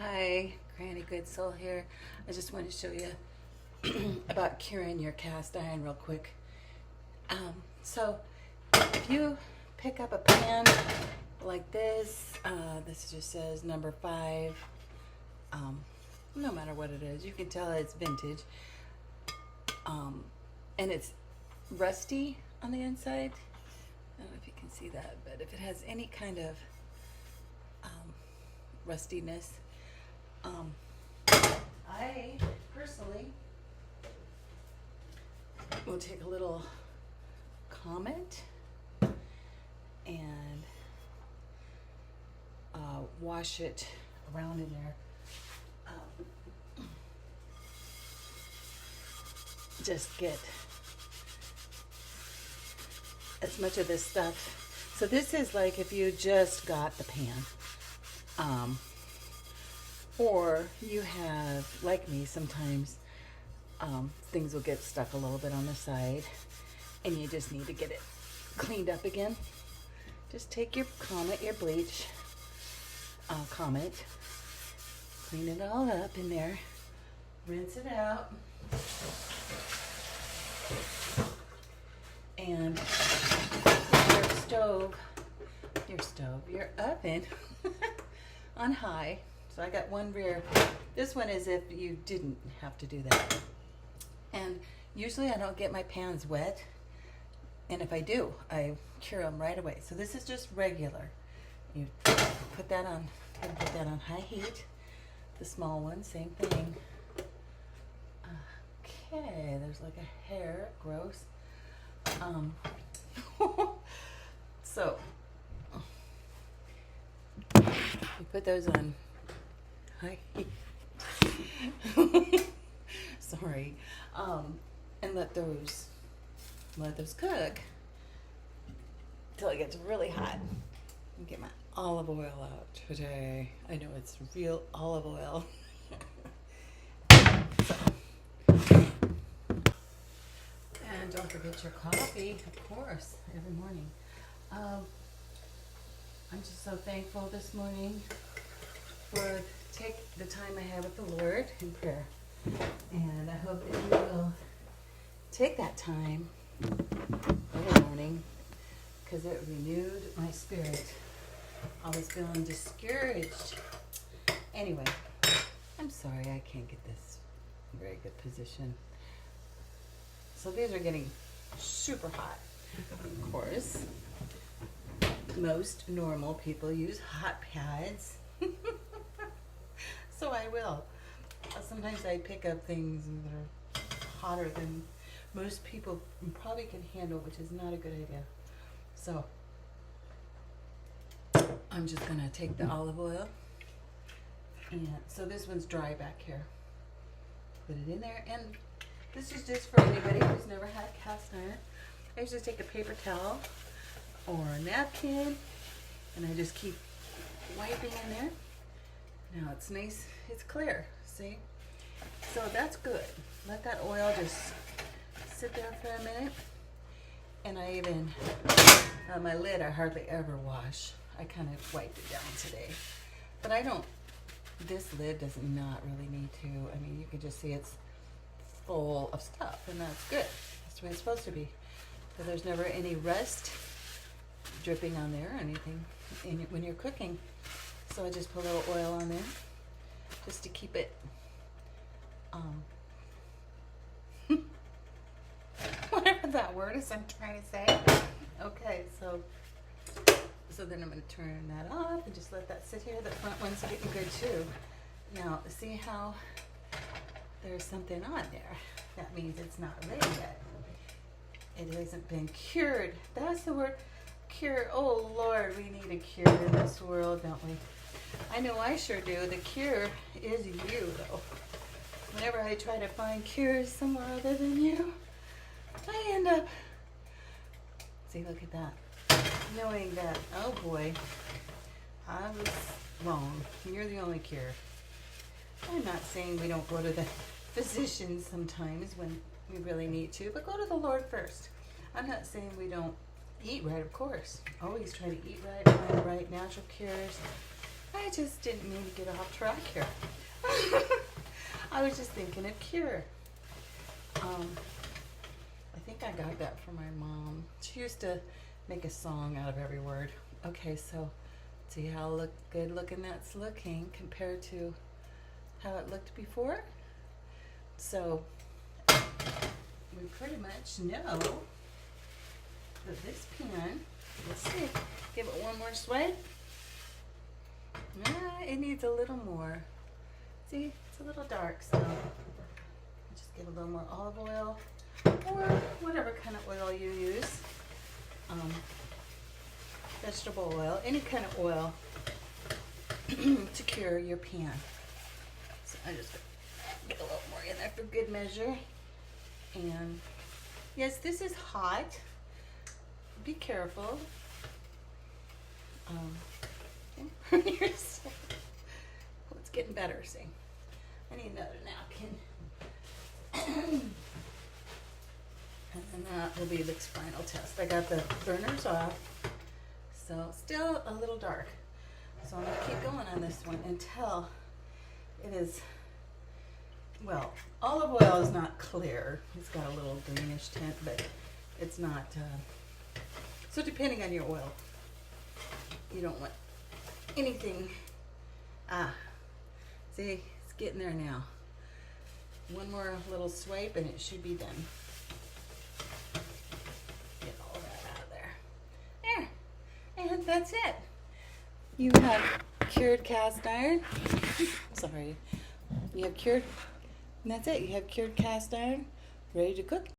Hi, Granny Good Soul here. I just want to show you about curing your cast iron real quick. So if you pick up a pan like this, this just says number 5. No matter what it is, you can tell it's vintage. And it's rusty on the inside. I don't know if you can see that, but if it has any kind of rustiness, I personally will take a little Comet and wash it around in there. Just get as much of this stuff. So this is like if you just got the pan. Or you have, like me, sometimes things will get stuck a little bit on the side and you just need to get it cleaned up again. Just take your Comet, your bleach, Comet, clean it all up in there, rinse it out, and your oven on high. So I got one rear. This one is if you didn't have to do that. And usually I don't get my pans wet. And if I do, I cure them right away. So this is just regular. You put that on high heat. The small one, same thing. Okay, there's like a hair, gross. So you put those on high heat. Sorry. And let those cook till it gets really hot. And get my olive oil out today. I know it's real olive oil. And don't forget your coffee, of course, every morning. I'm just so thankful this morning for take the time I have with the Lord in prayer. And I hope that you will take that time every morning because it renewed my spirit. I was feeling discouraged. Anyway, I'm sorry I can't get this very good position. So these are getting super hot. Of course, most normal people use hot pads. So I will. Sometimes I pick up things that are hotter than most people probably can handle, which is not a good idea. So I'm just gonna take the olive oil, and so this one's dry back here. Put it in there, and this is just for anybody who's never had cast iron. I usually take a paper towel or a napkin, and I just keep wiping in there. Now it's nice, it's clear, see? So that's good. Let that oil just sit there for a minute. And I even, my lid I hardly ever wash. I kind of wiped it down today. But I don't, this lid does not really need to. I mean, you can just see it's full of stuff, and that's good. That's the way it's supposed to be. So there's never any rust dripping on there or anything when you're cooking. So I just put a little oil on there just to keep it whatever that word is I'm trying to say. Okay, so then I'm going to turn that off and just let that sit here. The front one's getting good too. Now, see how there's something on there? That means it's not ready yet. It hasn't been cured. That's the word, cure. Oh Lord, we need a cure in this world, don't we? I know I sure do. The cure is you, though. Whenever I try to find cures somewhere other than you, I end up, see, look at that. Knowing that, oh boy, I was wrong. You're the only cure. I'm not saying we don't go to the physician sometimes when we really need to, but go to the Lord first. I'm not saying we don't eat right, of course. Always try to eat right, find the right natural cures. I just didn't mean to get off track here. I was just thinking of cure. I think I got that from my mom. She used to make a song out of every word. Okay, so see how good looking that's looking compared to how it looked before? So we pretty much know that this pen, let's see, give it one more swipe. It needs a little more. See, it's a little dark, so just give a little more olive oil or whatever kind of oil you use. Vegetable oil, any kind of oil to cure your pan. So I just get a little more in there for good measure. And yes, this is hot. Be careful. Oh, it's getting better, see. I need another napkin. And then that will be the final test. I got the burners off, so still a little dark. So I'm going to keep going on this one until it is, well, olive oil is not clear. It's got a little greenish tint, but it's not, so depending on your oil, you don't want anything, see, it's getting there now. One more little swipe and it should be done. Get all that out of there. There, and that's it. You have cured cast iron. Sorry. You have cured, and that's it. You have cured cast iron ready to cook.